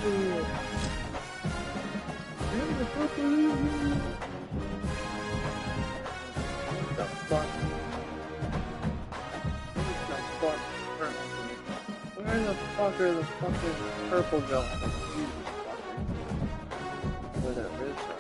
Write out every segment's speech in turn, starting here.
Where the fuck are the fucking purple going? Where that red stuff?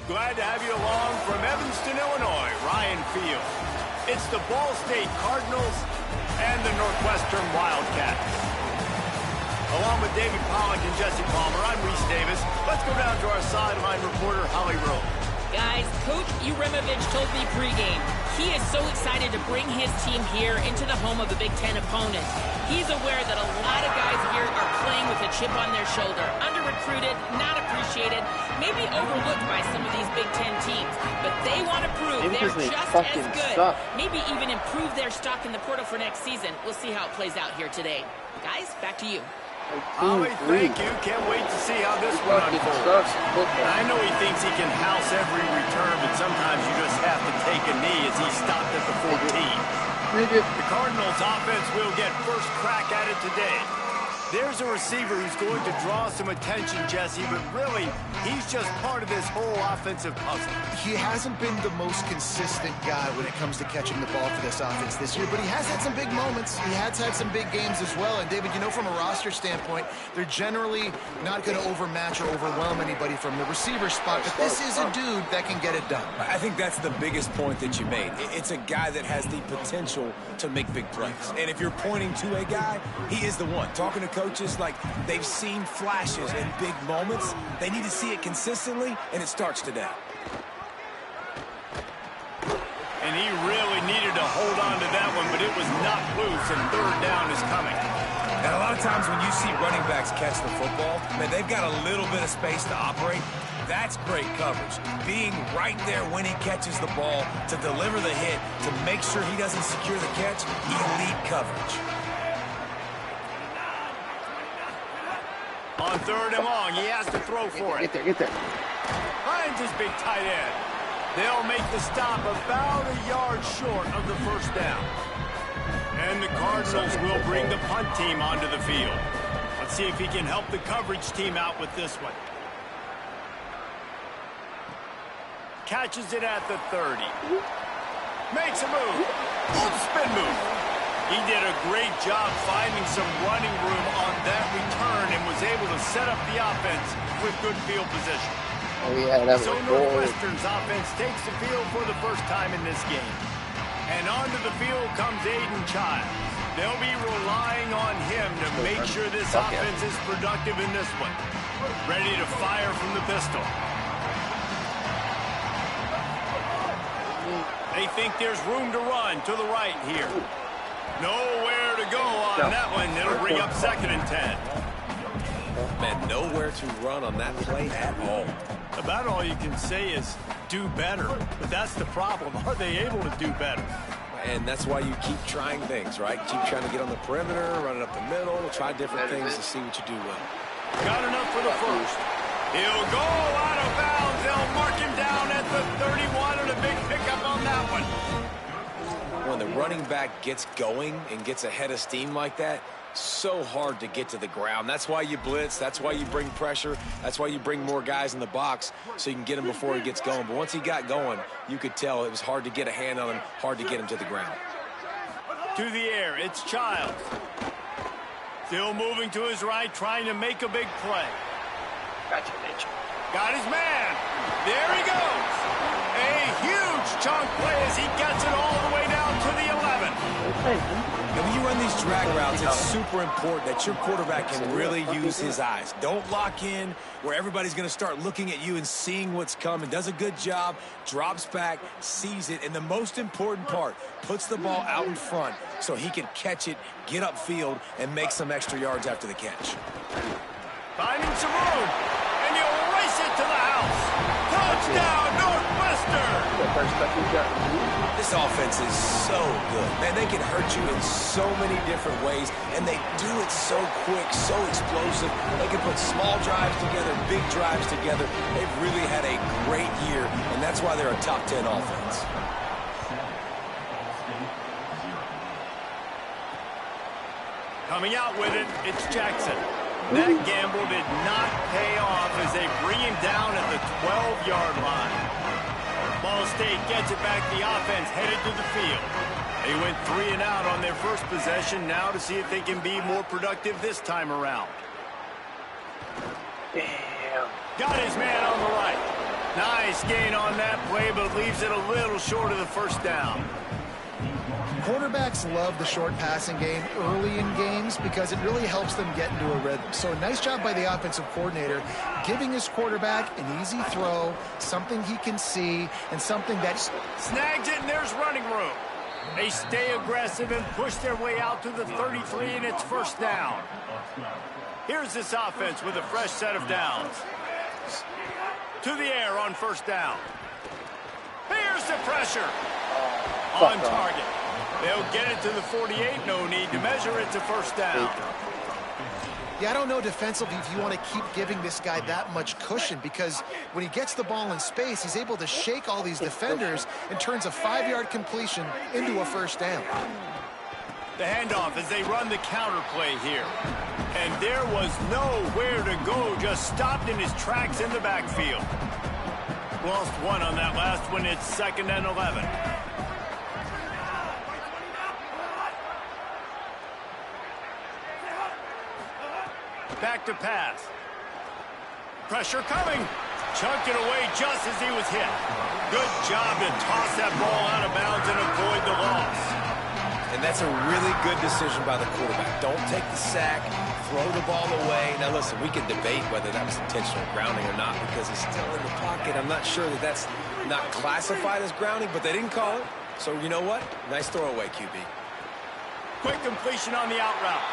Glad to have you along from Evanston, Illinois, Ryan Field. It's the Ball State Cardinals and the Northwestern Wildcats. Along with David Pollack and Jesse Palmer, I'm Reese Davis. Let's go down to our sideline reporter, Holly Rowe. Guys, Coach Urimovich told me pregame he is so excited to bring his team here into the home of a Big Ten opponent. He's aware that a lot of guys here are playing with a chip on their shoulder, under-recruited, not appreciated, maybe overlooked by some of these Big Ten teams. But they want to prove they're just as good, maybe even improve their stock in the portal for next season. We'll see how it plays out here today. Guys, back to you. Holly, thank you. Can't wait to see how this one unfolds. I know he thinks he can house every return, but sometimes you just have to take a knee as he stopped at the 14. The Cardinals offense will get first crack at it today. There's a receiver who's going to draw some attention, Jesse, but really, he's just part of this whole offensive puzzle. He hasn't been the most consistent guy when it comes to catching the ball for this offense this year, but he has had some big moments. He has had some big games as well. And, David, you know, from a roster standpoint, they're generally not going to overmatch or overwhelm anybody from the receiver spot, but this is a dude that can get it done. I think that's the biggest point that you made. It's a guy that has the potential to make big plays. And if you're pointing to a guy, he is the one. Talking to coaches, like, they've seen flashes and big moments. They need to see it consistently, and it starts today. And he really needed to hold on to that one, but it was not loose, and third down is coming. And a lot of times when you see running backs catch the football, man, they've got a little bit of space to operate. That's great coverage. Being right there when he catches the ball to deliver the hit, to make sure he doesn't secure the catch, elite coverage. On third and long, he has to throw for it. Get there. Finds his big tight end. They'll make the stop about a yard short of the first down. And the Cardinals will bring the punt team onto the field. Let's see if he can help the coverage team out with this one. Catches it at the 30. Makes a move. Spin move. He did a great job finding some running room on that return and was able to set up the offense with good field position. Oh, yeah, that was so gold. Northwestern's offense takes the field for the first time in this game. And onto the field comes Aiden Childs. They'll be relying on him to make sure this offense is productive in this one. Ready to fire from the pistol. They think there's room to run to the right here. Nowhere to go on that one. It'll bring up 2nd and 10. Man, nowhere to run on that play at all. About all you can say is do better. But that's the problem. Are they able to do better? And that's why you keep trying things, right? Keep trying to get on the perimeter, run it up the middle, try different things to see what you do well. Got enough for the first. He'll go out of bounds. They'll mark him down at the 31 and a big pickup on that one. When the running back gets going and gets ahead of steam like that, so hard to get to the ground. That's why you blitz. That's why you bring pressure. That's why you bring more guys in the box so you can get him before he gets going. But once he got going, you could tell it was hard to get a hand on him, hard to get him to the ground. To the air, it's Childs. Still moving to his right, trying to make a big play. Gotcha, bitch. Got his man. There he goes. A huge chunk play as he gets it all the way down to the 11. And when you run these drag routes, it's super important that your quarterback can really use his eyes. Don't lock in where everybody's going to start looking at you and seeing what's coming. Does a good job, drops back, sees it, and the most important part, puts the ball out in front so he can catch it, get upfield, and make some extra yards after the catch. Finding some room, and he'll race it to the house. Touchdown, Northwestern! This offense is so good. Man, they can hurt you in so many different ways, and they do it so quick, so explosive. They can put small drives together, big drives together. They've really had a great year, and that's why they're a top 10 offense. Coming out with it, it's Jackson. That gamble did not pay off as they bring him down at the 12-yard line. Ball State gets it back. The offense headed to the field. They went 3 and out on their first possession. Now to see if they can be more productive this time around. Damn. Got his man on the right. Nice gain on that play, but leaves it a little short of the first down. Quarterbacks love the short passing game early in games because it really helps them get into a rhythm. So a nice job by the offensive coordinator giving his quarterback an easy throw, something he can see, and something that snags it, and there's running room. They stay aggressive and push their way out to the 33, and it's first down. Here's this offense with a fresh set of downs. To the air on first down. Here's the pressure. On target. They'll get it to the 48. No need to measure it to first down. Yeah, I don't know defensively if you want to keep giving this guy that much cushion because when he gets the ball in space, he's able to shake all these defenders and turns a 5-yard completion into a first down. The handoff as they run the counter play here. And there was nowhere to go, just stopped in his tracks in the backfield. Lost one on that last one. It's 2nd and 11. Back to pass. Pressure coming. Chunked it away just as he was hit. Good job to toss that ball out of bounds and avoid the loss. And that's a really good decision by the quarterback. Don't take the sack, throw the ball away. Now listen, we can debate whether that was intentional grounding or not because he's still in the pocket. I'm not sure that that's not classified as grounding, but they didn't call it. So you know what? Nice throwaway, QB. Quick completion on the out route.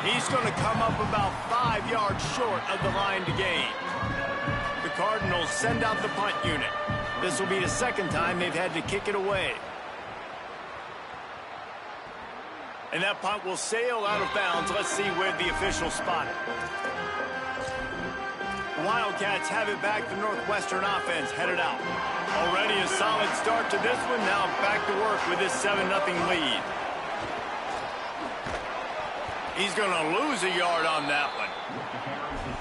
He's going to come up about 5 yards short of the line to gain. The Cardinals send out the punt unit. This will be the second time they've had to kick it away. And that punt will sail out of bounds. Let's see where the officials spot it. The Wildcats have it back. The Northwestern offense headed out. Already a solid start to this one. Now back to work with this 7-0 lead. He's going to lose a yard on that one.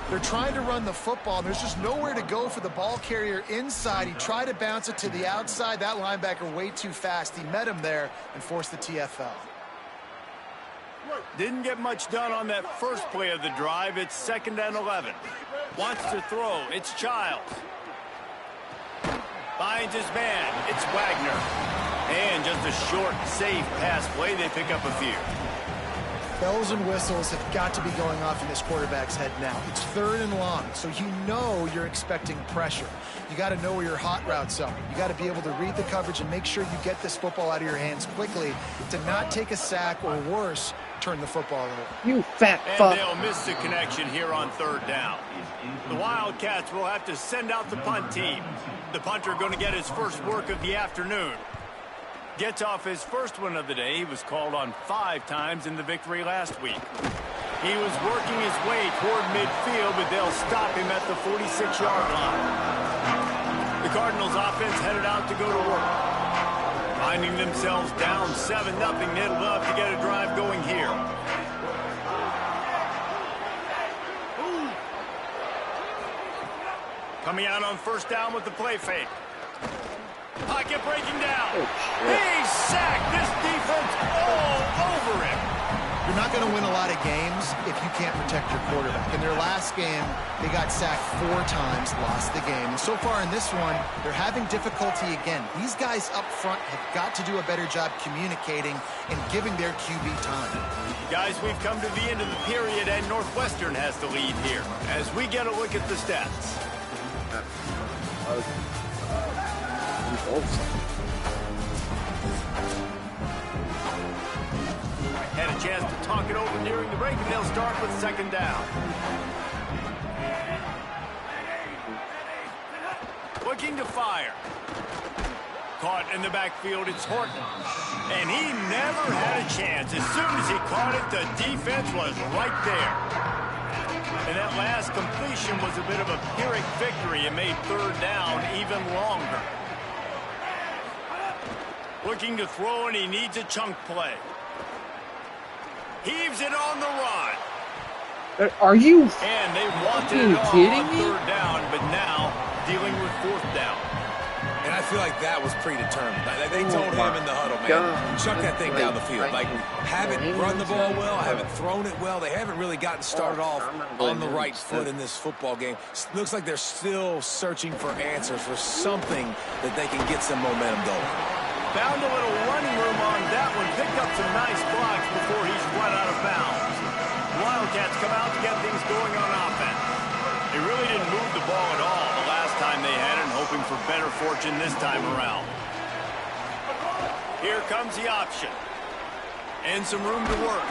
They're trying to run the football, and there's just nowhere to go for the ball carrier inside. He tried to bounce it to the outside. That linebacker way too fast. He met him there and forced the TFL. Didn't get much done on that first play of the drive. It's 2nd and 11. Wants to throw. It's Childs. Finds his man. It's Wagner. And just a short, safe pass play. They pick up a few. Bells and whistles have got to be going off in this quarterback's head now. It's 3rd and long, so you know you're expecting pressure. You got to know where your hot routes are. You got to be able to read the coverage and make sure you get this football out of your hands quickly to not take a sack or worse, turn the football over. You fat And fuck. they'll miss the connection here on 3rd down. The Wildcats will have to send out the punt team. The punter going to get his first work of the afternoon. Gets off his first one of the day. He was called on 5 times in the victory last week. He was working his way toward midfield, but they'll stop him at the 46-yard line. The Cardinals offense headed out to go to work. Finding themselves down 7-0, they'd love to get a drive going here. Coming out on first down with the play fake. Pocket breaking down. He's sacked. This defense all over him. You're not going to win a lot of games if you can't protect your quarterback. In their last game, they got sacked 4 times, lost the game. And so far in this one, they're having difficulty again. These guys up front have got to do a better job communicating and giving their QB time. Guys, we've come to the end of the period, and Northwestern has the lead here. As we get a look at the stats. Had a chance to talk it over during the break, and they'll start with 2nd down. Looking to fire. Caught in the backfield, it's Horton. And he never had a chance. As soon as he caught it, the defense was right there. And that last completion was a bit of a Pyrrhic victory and made 3rd down even longer. Looking to throw, and he needs a chunk play. Heaves it on the run. Are you And they wanted it all kidding on me? 3rd down, but now dealing with 4th down. And I feel like that was predetermined. They told him in the huddle, man, chuck that thing down the field. Like, haven't run the ball well, haven't thrown it well. They haven't really gotten started off on the right foot in this football game. Looks like they're still searching for answers, for something that they can get some momentum going. Found a little running room on that one. Picked up some nice blocks before he's run out of bounds. Wildcats come out to get things going on offense. They really didn't move the ball at all the last time they had it, hoping for better fortune this time around. Here comes the option. And some room to work.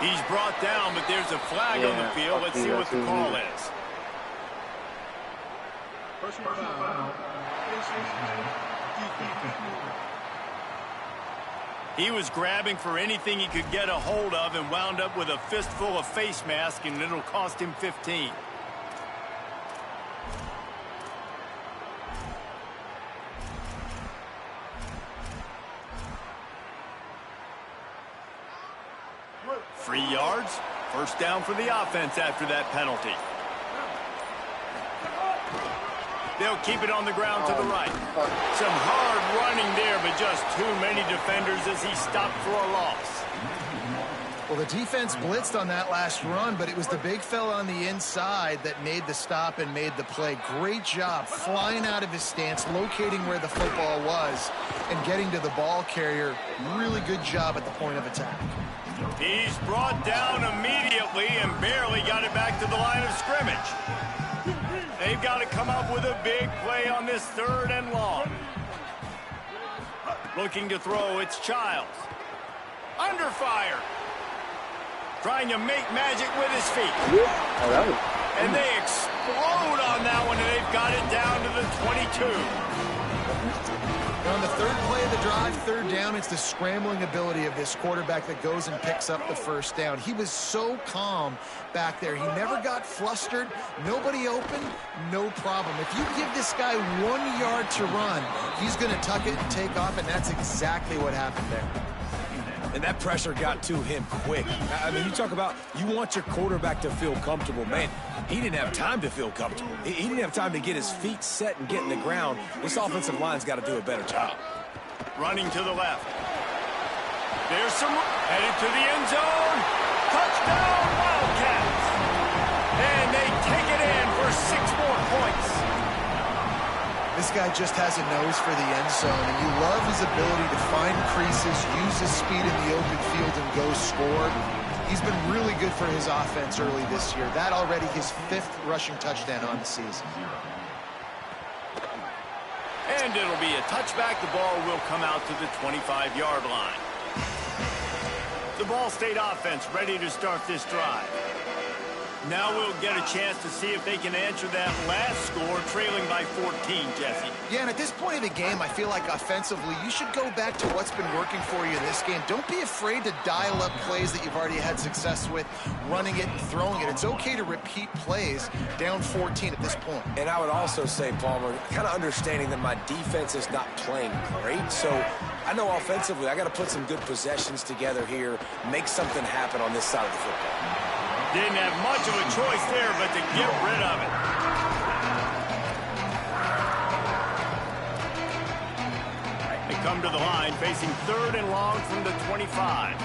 He's brought down, but there's a flag on the field. Let's see what the call is. He was grabbing for anything he could get a hold of and wound up with a fistful of face mask, and it'll cost him 15. Free yards. 1st down for the offense after that penalty. They'll keep it on the ground to the right. Some hard running there, but just too many defenders as he stopped for a loss. Well, the defense blitzed on that last run, but it was the big fella on the inside that made the stop and made the play. Great job flying out of his stance, locating where the football was, and getting to the ball carrier. Really good job at the point of attack. He's brought down immediately and barely got it back to the line of scrimmage. They've got to come up with a big play on this 3rd and long. Looking to throw, it's Childs. Under fire. Trying to make magic with his feet. And they explode on that one, and they've got it down to the 22. On the 3rd play of the drive, 3rd down, it's the scrambling ability of this quarterback that goes and picks up the 1st down. He was so calm back there. He never got flustered. Nobody open, no problem. If you give this guy 1 yard to run, he's going to tuck it and take off, and that's exactly what happened there. And that pressure got to him quick. I mean, you talk about you want your quarterback to feel comfortable. Man, he didn't have time to feel comfortable. He didn't have time to get his feet set and get in the ground. This offensive line's got to do a better job. Running to the left. There's some headed to the end zone. Touchdown, Wildcats. And they take it in for 6 more points. This guy just has a nose for the end zone, and you love his ability to find creases, use his speed in the open field, and go score. He's been really good for his offense early this year. That already his 5th rushing touchdown on the season. And it'll be a touchback. The ball will come out to the 25-yard line. The Ball State offense ready to start this drive. Now we'll get a chance to see if they can answer that last score, trailing by 14, Jesse. Yeah, and at this point of the game, I feel like offensively, you should go back to what's been working for you in this game. Don't be afraid to dial up plays that you've already had success with, running it and throwing it. It's okay to repeat plays down 14 at this point. And I would also say, Palmer, kind of understanding that my defense is not playing great, so I know offensively I got to put some good possessions together here, make something happen on this side of the football. Didn't have much of a choice there, but to get rid of it. They come to the line, facing 3rd and long from the 25.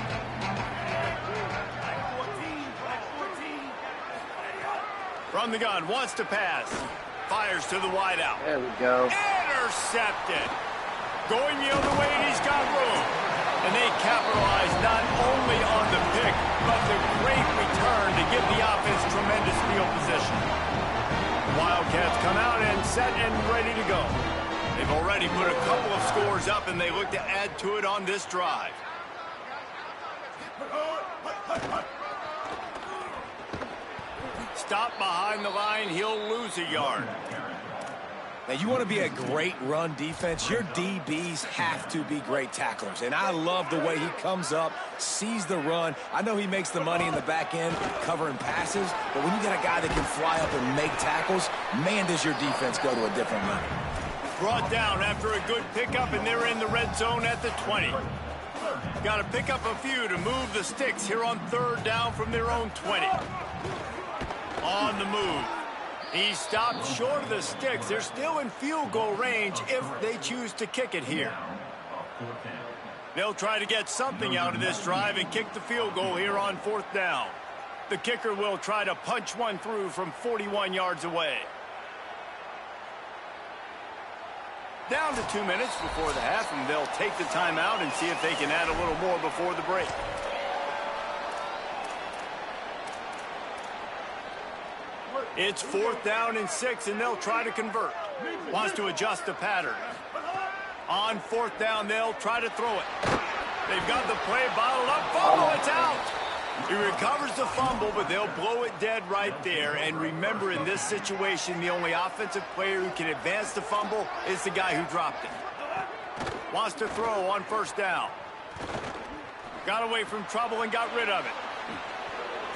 From the gun, wants to pass. Fires to the wideout. There we go. Intercepted. Going the other way, and he's got room. And they capitalize not only on the pick, but the great return to give the offense tremendous field position. Wildcats come out and set and ready to go. They've already put a couple of scores up, and they look to add to it on this drive. Stop behind the line, he'll lose a yard. Now, you want to be a great run defense, your DBs have to be great tacklers. And I love the way he comes up, sees the run. I know he makes the money in the back end covering passes, but when you got a guy that can fly up and make tackles, man, does your defense go to a different level. Brought down after a good pickup, and they're in the red zone at the 20. Got to pick up a few to move the sticks here on 3rd down from their own 20. On the move. He stopped short of the sticks. They're still in field goal range if they choose to kick it here. They'll try to get something out of this drive and kick the field goal here on 4th down. The kicker will try to punch one through from 41 yards away. Down to 2 minutes before the half, and they'll take the timeout and see if they can add a little more before the break. It's 4th down and 6, and they'll try to convert. Wants to adjust the pattern. On 4th down, they'll try to throw it. They've got the play bottled up. Fumble, it's out. He recovers the fumble, but they'll blow it dead right there. And remember, in this situation, the only offensive player who can advance the fumble is the guy who dropped it. Wants to throw on 1st down. Got away from trouble and got rid of it.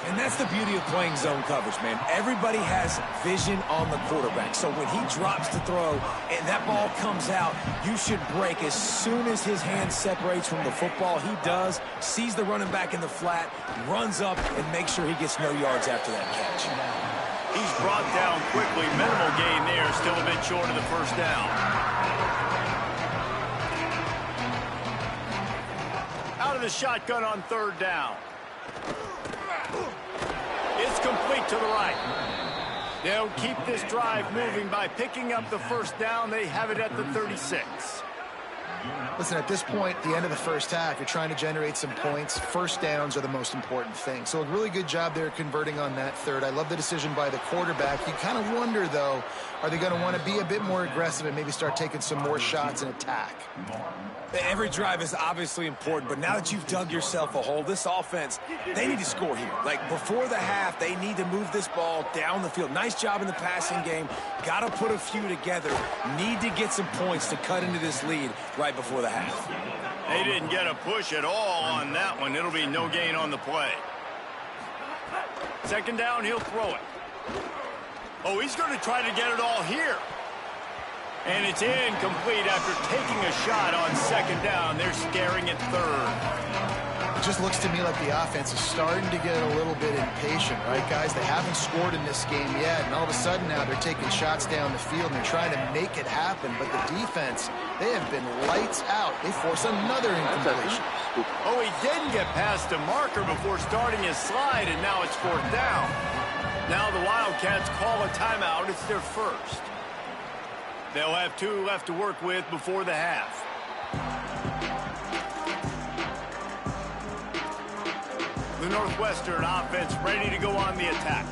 And that's the beauty of playing zone coverage, man. Everybody has vision on the quarterback. So when he drops to throw and that ball comes out, you should break as soon as his hand separates from the football. He does, sees the running back in the flat, runs up, and makes sure he gets no yards after that catch. He's brought down quickly. Minimal gain there, still a bit short of the 1st down. Out of the shotgun on 3rd down. It's complete to the right. They'll keep this drive moving by picking up the 1st down. They have it at the 36. Listen, at this point, the end of the 1st half, you're trying to generate some points. 1st downs are the most important thing. So a really good job there converting on that 3rd. I love the decision by the quarterback. You kind of wonder, though, are they going to want to be a bit more aggressive and maybe start taking some more shots and attack? Every drive is obviously important, but now that you've dug yourself a hole, this offense, they need to score here. Like, before the half, they need to move this ball down the field. Nice job in the passing game. Got to put a few together. Need to get some points to cut into this lead right before the half. They didn't get a push at all on that one. It'll be no gain on the play. 2nd down, he'll throw it. Oh, he's going to try to get it all here. And it's incomplete after taking a shot on 2nd down. They're staring at 3rd. It just looks to me like the offense is starting to get a little bit impatient, right, guys? They haven't scored in this game yet, and all of a sudden now they're taking shots down the field and they're trying to make it happen. But the defense, they have been lights out. They force another incompletion. Oh, he didn't get past the marker before starting his slide, and now it's 4th down. Now the Wildcats call a timeout. It's their 1st. They'll have 2 left to work with before the half. The Northwestern offense ready to go on the attack.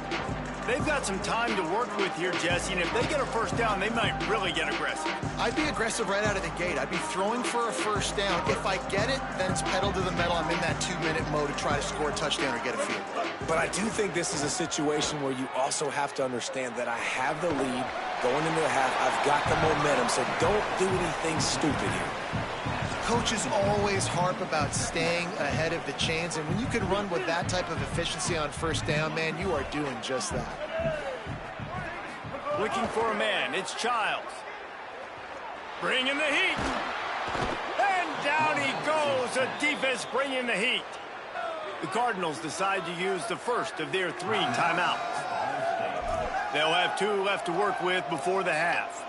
They've got some time to work with here, Jesse, and if they get a 1st down, they might really get aggressive. I'd be aggressive right out of the gate. I'd be throwing for a 1st down. If I get it, then it's pedal to the metal. I'm in that 2-minute mode to try to score a touchdown or get a field goal. But I do think this is a situation where you also have to understand that I have the lead going into the half. I've got the momentum, so don't do anything stupid here. Coaches always harp about staying ahead of the chains, and when you can run with that type of efficiency on 1st down, man, you are doing just that. Looking for a man, it's Childs. Bringing the heat. And down he goes, the defense bringing the heat. The Cardinals decide to use the 1st of their 3 timeouts. They'll have 2 left to work with before the half.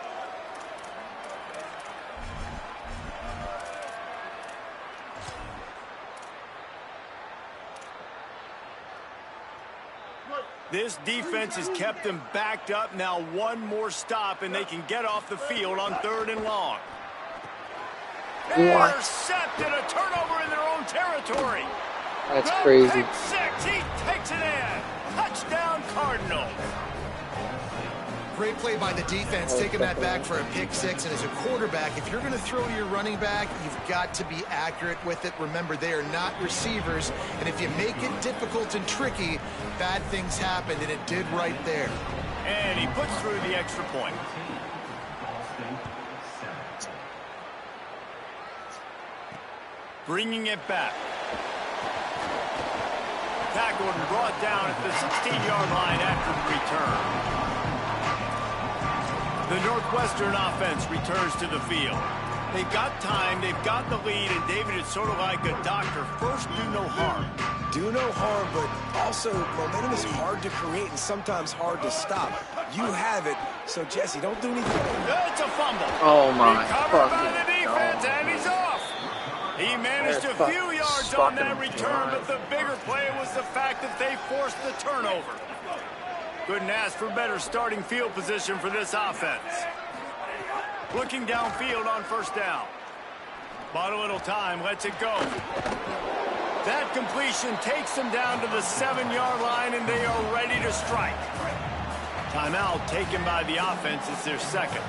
This defense has kept them backed up. Now one more stop, and they can get off the field on 3rd and long. Intercepted, a turnover in their own territory. That's crazy. Pick 6, he takes it in. Touchdown, Cardinals. Great play by the defense, taking that back for a pick 6. And as a quarterback, if you're going to throw to your running back, you've got to be accurate with it. Remember, they are not receivers. And if you make it difficult and tricky, bad things happen, and it did right there. And he puts through the extra point. Bringing it back. Tackled and brought down at the 16-yard line after the return. The Northwestern offense returns to the field. They've got time, they've got the lead, and David, it's sort of like a doctor. First, do no harm. Do no harm, but also momentum is hard to create and sometimes hard to stop. You have it, so Jesse, don't do anything. It's a fumble. Oh my Recovered by the fucking defense, God. and he's off. He managed a few yards on that return, but the bigger play was the fact that they forced the turnover. Couldn't ask for better starting field position for this offense. Looking downfield on 1st down. Bought a little time, lets it go. That completion takes them down to the 7-yard line, and they are ready to strike. Timeout taken by the offense. It's their 2nd.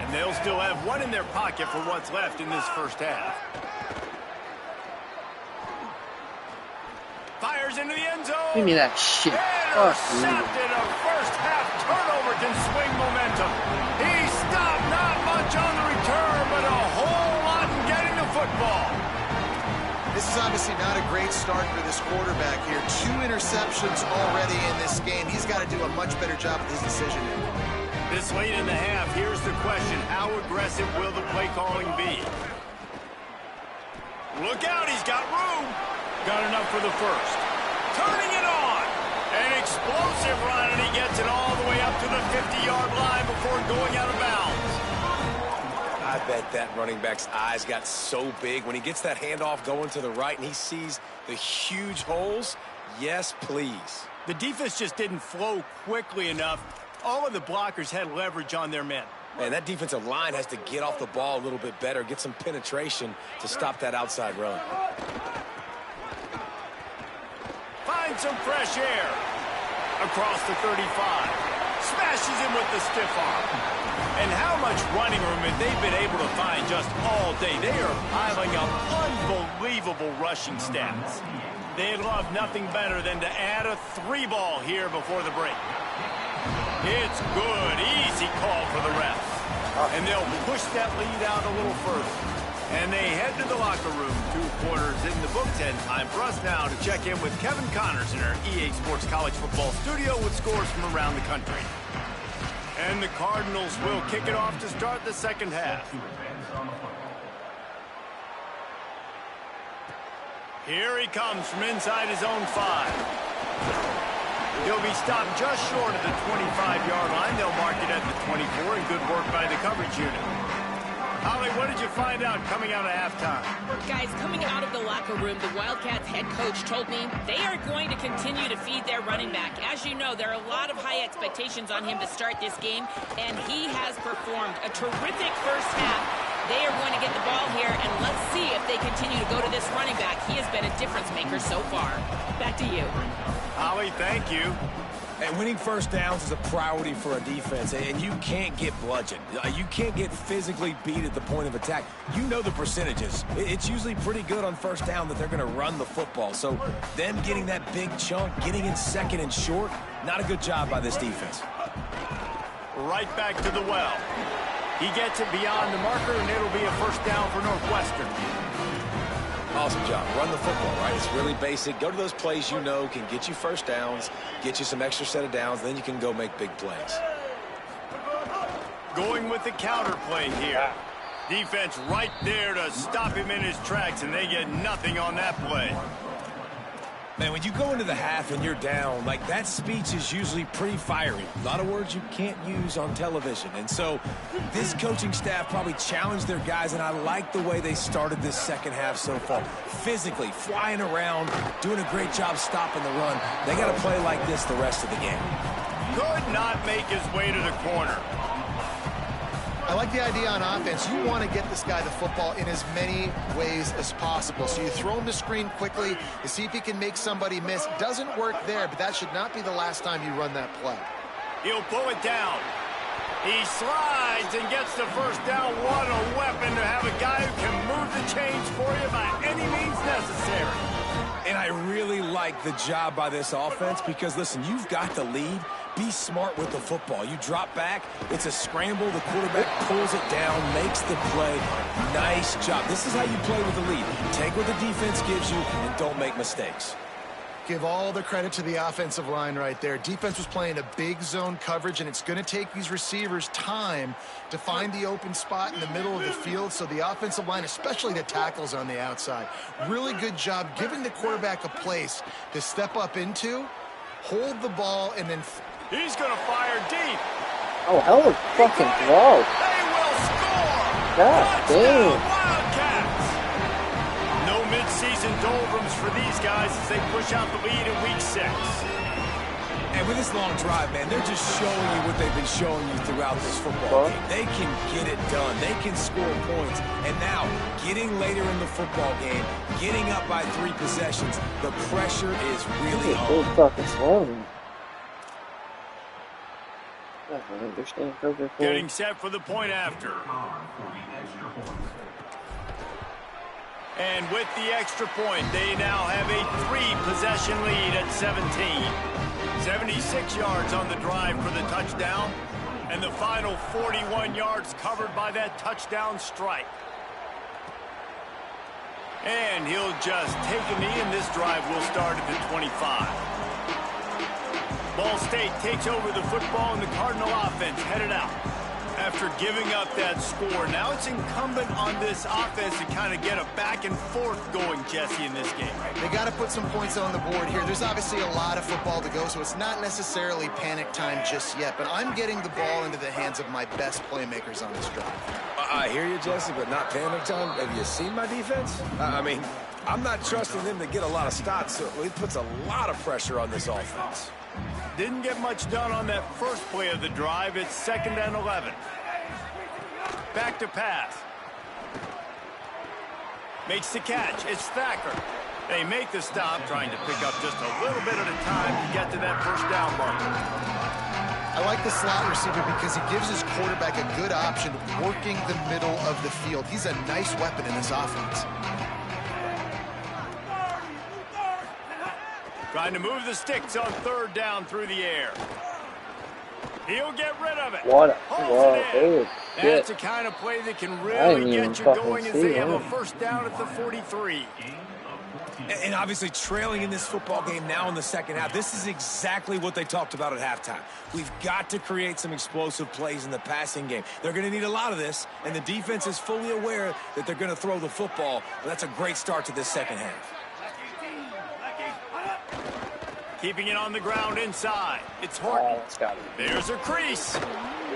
And they'll still have one in their pocket for what's left in this 1st half. Fires into the end zone. Give me that shit. Intercepted. A 1st half turnover can swing momentum. He stopped not much on the return, but a whole lot in getting the football. This is obviously not a great start for this quarterback here. 2 interceptions already in this game. He's got to do a much better job with his decision. This late in the half, here's the question. How aggressive will the play calling be? Look out, he's got room. Got enough for the 1st. Turning it on. An explosive run, and he gets it all the way up to the 50-yard line before going out of bounds. I bet that running back's eyes got so big when he gets that handoff going to the right and he sees the huge holes. Yes, please. The defense just didn't flow quickly enough. All of the blockers had leverage on their men. Man, that defensive line has to get off the ball a little bit better, get some penetration to stop that outside run. Find some fresh air. Across the 35. Smashes him with the stiff arm. And how much running room have they been able to find just all day? They are piling up unbelievable rushing stats. They'd love nothing better than to add a 3-ball here before the break. It's good. Easy call for the refs. And they'll push that lead out a little further. And they head to the locker room. 2 quarters in the books, and time for us now to check in with Kevin Connors in our EA Sports College Football studio with scores from around the country. And the Cardinals will kick it off to start the 2nd half. Here he comes from inside his own 5. He'll be stopped just short of the 25-yard line. They'll mark it at the 24, and good work by the coverage unit. Holly, what did you find out coming out of halftime? Guys, coming out of the locker room, the Wildcats head coach told me they are going to continue to feed their running back. As you know, there are a lot of high expectations on him to start this game, and he has performed a terrific 1st half. They are going to get the ball here, and let's see if they continue to go to this running back. He has been a difference maker so far. Back to you. Holly, thank you. And winning 1st downs is a priority for a defense, and you can't get bludgeoned. You can't get physically beat at the point of attack. You know the percentages. It's usually pretty good on 1st down that they're going to run the football. So them getting that big chunk, getting in 2nd and short, not a good job by this defense. Right back to the well. He gets it beyond the marker, and it'll be a 1st down for Northwestern. Awesome job. Run the football, right? It's really basic. Go to those plays you know can get you 1st downs, get you some extra set of downs, then you can go make big plays. Going with the counter play here. Defense right there to stop him in his tracks, and they get nothing on that play. Man, when you go into the half and you're down, like, that speech is usually pretty fiery. A lot of words you can't use on television. And so this coaching staff probably challenged their guys, and I like the way they started this second half so far. Physically, flying around, doing a great job stopping the run. They got to play like this the rest of the game. Could not make his way to the corner. I like the idea on offense. You want to get this guy the football in as many ways as possible. So you throw him the screen quickly to see if he can make somebody miss. Doesn't work there, but that should not be the last time you run that play. He'll pull it down. He slides and gets the first down. What a weapon to have a guy who can move the chains for you by any means necessary. And I really like the job by this offense because, listen, you've got the lead. Be smart with the football. You drop back, it's a scramble. The quarterback pulls it down, makes the play. Nice job. This is how you play with the lead. Take what the defense gives you and don't make mistakes. Give all the credit to the offensive line right there. Defense was playing a big zone coverage, and it's going to take these receivers time to find the open spot in the middle of the field. So the offensive line, especially the tackles on the outside, really good job giving the quarterback a place to step up into, hold the ball, and then... He's going to fire deep. Oh, hell of a fucking throw. They will score. God damn. Wildcats. No midseason doldrums for these guys as they push out the lead in week 6. And with this long drive, man, they're just showing you what they've been showing you throughout this football game. They can get it done. They can score points. And now, getting later in the football game, getting up by 3 possessions, the pressure is really on. Big fucking slow. I understand. Getting set for the point after. And with the extra point, they now have a 3-possession lead at 17. 76 yards on the drive for the touchdown, and the final 41 yards covered by that touchdown strike. And he'll just take a knee, and this drive will start at the 25. Ball State takes over the football, and the Cardinal offense headed out. After giving up that score, now it's incumbent on this offense to kind of get a back and forth going, Jesse, in this game. They got to put some points on the board here. There's obviously a lot of football to go, so it's not necessarily panic time just yet, but I'm getting the ball into the hands of my best playmakers on this drive. I hear you, Jesse, but not panic time. Have you seen my defense? I mean, I'm not trusting them to get a lot of stops, so it puts a lot of pressure on this offense. Didn't get much done on that first play of the drive. It's 2nd and 11. Back to pass. Makes the catch. It's Thacker. They make the stop, trying to pick up just a little bit at a time to get to that first down marker. I like the slot receiver because he gives his quarterback a good option working the middle of the field. He's a nice weapon in this offense. Trying to move the sticks on 3rd down through the air. He'll get rid of it. What a throw. That's the kind of play that can really get you going as they have a first down at the 43. And obviously trailing in this football game now in the second half. This is exactly what they talked about at halftime. We've got to create some explosive plays in the passing game. They're going to need a lot of this, and the defense is fully aware that they're going to throw the football. But that's a great start to this second half. Keeping it on the ground inside. It's Horton. There's a crease.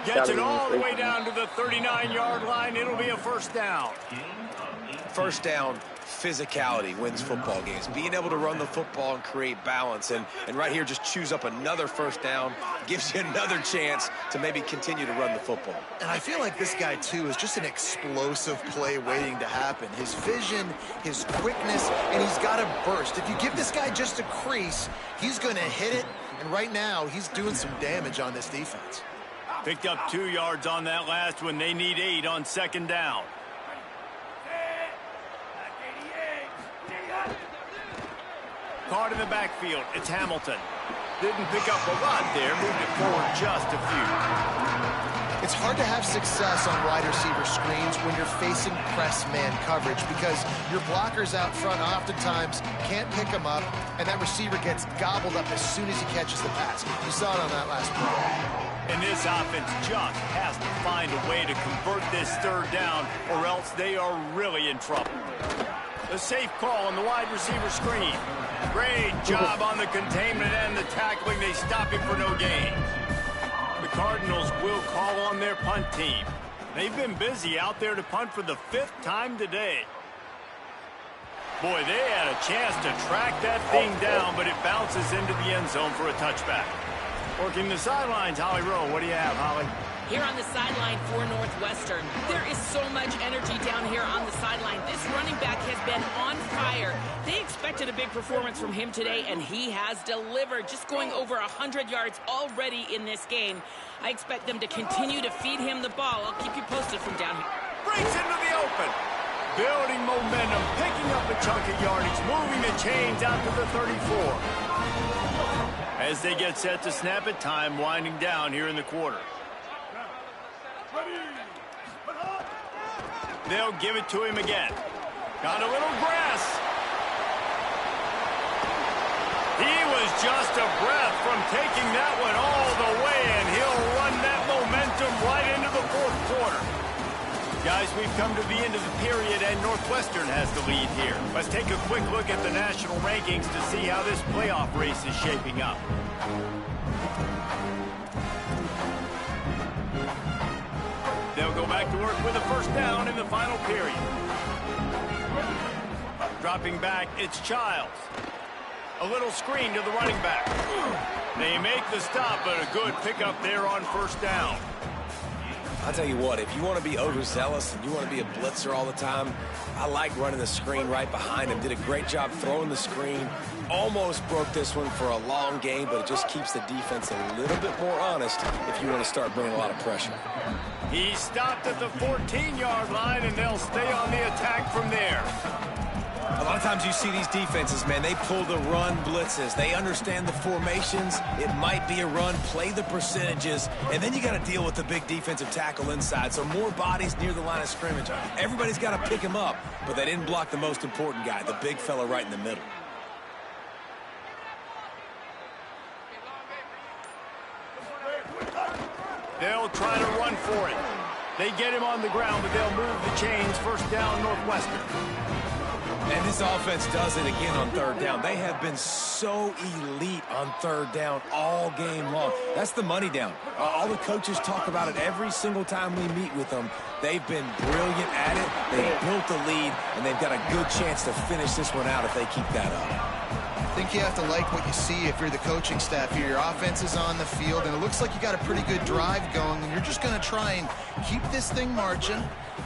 Gets it all the way down to the 39-yard line. It'll be a first down. First down, physicality wins football games. Being able to run the football and create balance. And right here, just choose up another first down. Gives you another chance to maybe continue to run the football. And I feel like this guy, too, is just an explosive play waiting to happen. His vision, his quickness, and he's got a burst. If you give this guy just a crease, he's going to hit it. And right now, he's doing some damage on this defense. Picked up 2 yards on that last one. They need 8 on 2nd down. Caught in the backfield. It's Hamilton. Didn't pick up a lot there. Moved it forward just a few. It's hard to have success on wide receiver screens when you're facing press man coverage because your blockers out front oftentimes can't pick them up, and that receiver gets gobbled up as soon as he catches the pass. You saw it on that last play. And this offense just has to find a way to convert this 3rd down, or else they are really in trouble. A safe call on the wide receiver screen. Great job on the containment and the tackling. They stop him for no gain. The Cardinals will call on their punt team. They've been busy out there to punt for the 5th time today. Boy, they had a chance to track that thing down, but it bounces into the end zone for a touchback. Working the sidelines, Holly Rowe. What do you have, Holly? Here on the sideline for Northwestern, there is so much energy down here on the sideline. This running back has been on fire. They expected a big performance from him today, and he has delivered, just going over 100 yards already in this game. I expect them to continue to feed him the ball. I'll keep you posted from down here. Breaks into the open. Building momentum, picking up a chunk of yardage, moving the chains out to the 34. As they get set to snap it, time winding down here in the quarter. They'll give it to him again. Got a little grass. He was just a breath from taking that one all the way, and he'll run that momentum right into the 4th quarter. Guys, we've come to the end of the period, and Northwestern has the lead here. Let's take a quick look at the national rankings to see how this playoff race is shaping up. They'll go back to work with a 1st down in the final period. Dropping back, it's Childs. A little screen to the running back. They make the stop, but a good pickup there on 1st down. I'll tell you what, if you want to be overzealous and you want to be a blitzer all the time, I like running the screen right behind him. Did a great job throwing the screen. Almost broke this one for a long game, but it just keeps the defense a little bit more honest if you want to start bringing a lot of pressure. He stopped at the 14-yard line, and they'll stay on the attack from there. A lot of times you see these defenses, man, they pull the run blitzes. They understand the formations. It might be a run, play the percentages, and then you got to deal with the big defensive tackle inside. So more bodies near the line of scrimmage. Everybody's got to pick him up, but they didn't block the most important guy, the big fella right in the middle. They'll try to run for it. They get him on the ground, but they'll move the chains. 1st down, Northwestern. And this offense does it again on 3rd down. They have been so elite on 3rd down all game long. That's the money down. All the coaches talk about it every single time we meet with them. They've been brilliant at it. They've built the lead, and they've got a good chance to finish this one out if they keep that up. I think you have to like what you see if you're the coaching staff here. Your offense is on the field, and it looks like you got a pretty good drive going, and you're just going to try and keep this thing marching,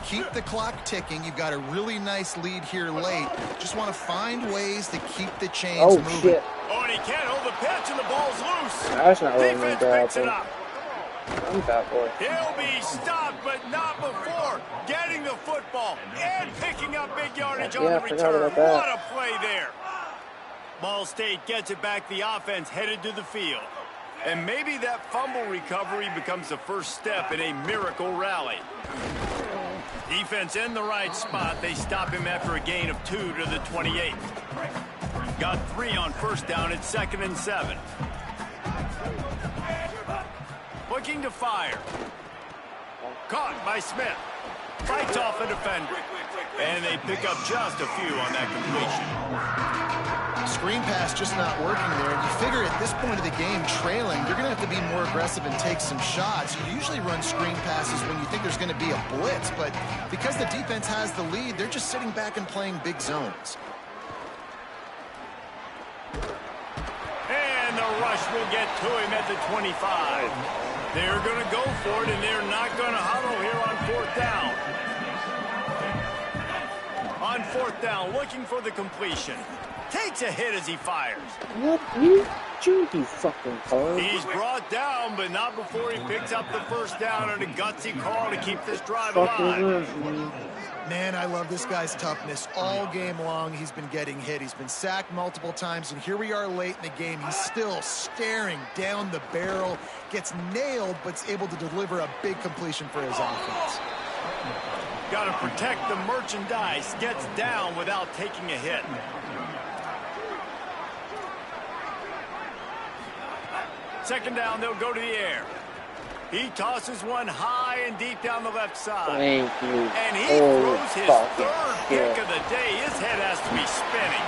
keep the clock ticking. You've got a really nice lead here late. Just want to find ways to keep the chains moving. Shit. Oh, and he can't hold the pitch, and the ball's loose. That's not really Defense bad, picks it up. I'm that boy. He'll be stopped, but not before getting the football and picking up big yardage on the return. What a play there. Ball State gets it back. The offense headed to the field. And maybe that fumble recovery becomes the first step in a miracle rally. Defense in the right spot. They stop him after a gain of 2 to the 28. Got 3 on 1st down. It's 2nd and 7. Looking to fire. Caught by Smith. Fights off a defender. And they pick up just a few on that completion. Screen pass just not working there. And you figure at this point of the game, trailing, you're going to have to be more aggressive and take some shots. You usually run screen passes when you think there's going to be a blitz. But because the defense has the lead, they're just sitting back and playing big zones. And the rush will get to him at the 25. They're going to go for it, and they're not going to huddle here on 4th down. On 4th down, looking for the completion. Takes a hit as he fires. What you fucking call? He's brought down, but not before he picks up the 1st down on a gutsy call to keep this drive alive. Man, I love this guy's toughness. All game long, he's been getting hit. He's been sacked multiple times, and here we are late in the game. He's still staring down the barrel, gets nailed, but's able to deliver a big completion for his offense. Got to protect the merchandise. Gets down without taking a hit. Second down, they'll go to the air. He tosses one high and deep down the left side. Thank you. And he throws his 3rd pick of the day. His head has to be spinning.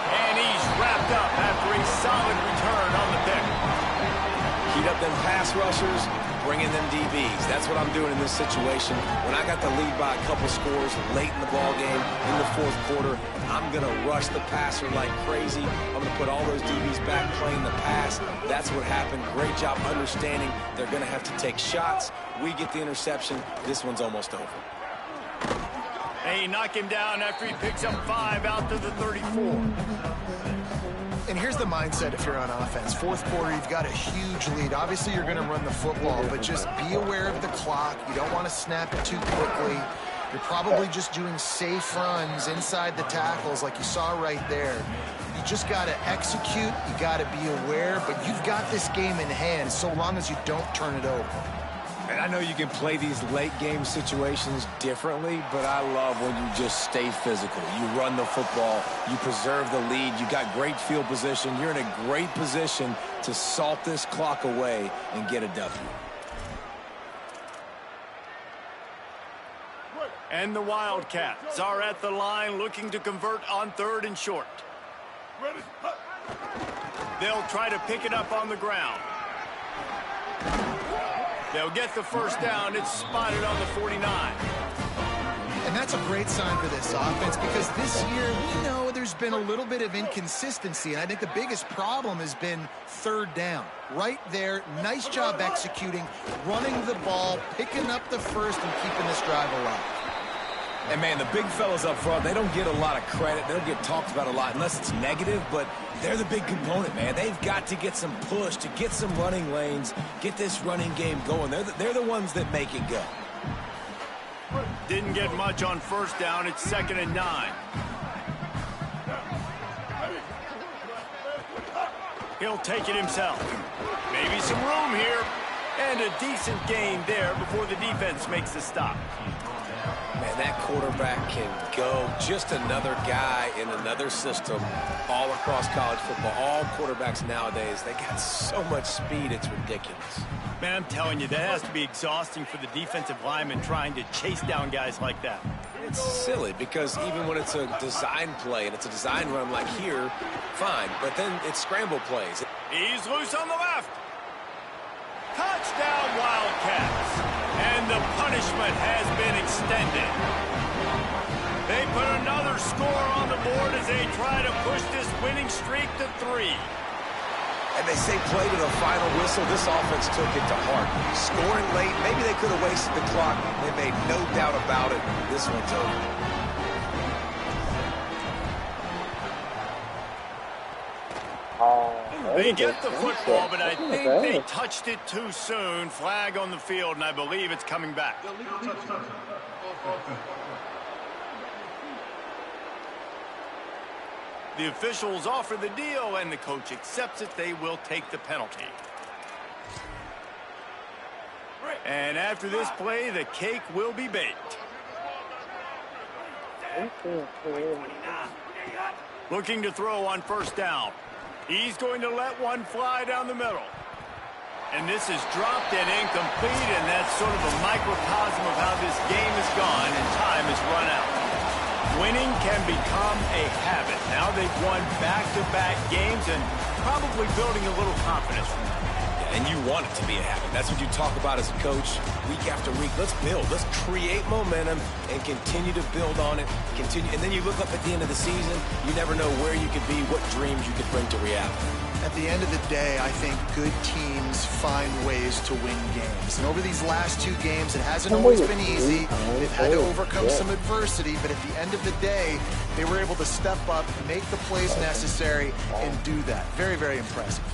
And he's wrapped up after a solid return on the pick. Heat up them pass rushers, bring in them DBs. That's what I'm doing in this situation. When I got the lead by a couple scores late in the ball game, in the fourth quarter, I'm going to rush the passer like crazy. I'm going to put all those DBs back playing the pass. That's what happened. Great job understanding they're going to have to take shots. We get the interception. This one's almost over. They knock him down after he picks up 5 out to the 34. And here's the mindset if you're on offense. Fourth quarter, you've got a huge lead. Obviously, you're going to run the football, but just be aware of the clock. You don't want to snap it too quickly. You're probably just doing safe runs inside the tackles like you saw right there. You just got to execute. You got to be aware, but you've got this game in hand so long as you don't turn it over. And I know you can play these late game situations differently, but I love when you just stay physical. You run the football, you preserve the lead, you got great field position. You're in a great position to salt this clock away and get a W. And the Wildcats are at the line looking to convert on 3rd and short. They'll try to pick it up on the ground. They'll get the first down. It's spotted on the 49. And that's a great sign for this offense because this year we know there's been a little bit of inconsistency, and I think the biggest problem has been 3rd down. Right there, nice job executing, running the ball, picking up the first, and keeping this drive alive. And, man, the big fellas up front, they don't get a lot of credit. They don't get talked about a lot unless it's negative, but they're the big component, man. They've got to get some push, to get some running lanes, get this running game going. They're the ones that make it go. Didn't get much on 1st down. It's 2nd and 9. He'll take it himself. Maybe some room here. And a decent gain there before the defense makes the stop. Man, that quarterback can go. Just another guy in another system all across college football. All quarterbacks nowadays, they got so much speed, it's ridiculous. Man, I'm telling you, that has to be exhausting for the defensive lineman trying to chase down guys like that. It's silly because even when it's a design play and it's a design run like here, fine. But then it's scramble plays. He's loose on the left. Touchdown, Wildcats. And the punishment has been extended. They put another score on the board as they try to push this winning streak to 3. And they say play to the final whistle. This offense took it to heart. Scoring late, maybe they could have wasted the clock. They made no doubt about it. This one's over. They get the football, but I think they touched it too soon. Flag on the field, and I believe it's coming back. The officials offer the deal, and the coach accepts it. They will take the penalty. And after this play, the cake will be baked. Looking to throw on 1st down. He's going to let one fly down the middle. And this is dropped and incomplete, and that's sort of a microcosm of how this game has gone, and time has run out. Winning can become a habit. Now they've won back-to-back games and probably building a little confidence from that. And you want it to be a habit. That's what you talk about as a coach week after week. Let's build. Let's create momentum and continue to build on it. Continue, and then you look up at the end of the season. You never know where you could be, what dreams you could bring to reality. At the end of the day, I think good teams find ways to win games. And over these last 2 games, it hasn't always been easy. They've had to overcome some adversity, but at the end of the day, they were able to step up, make the plays necessary, and do that. Very, very impressive.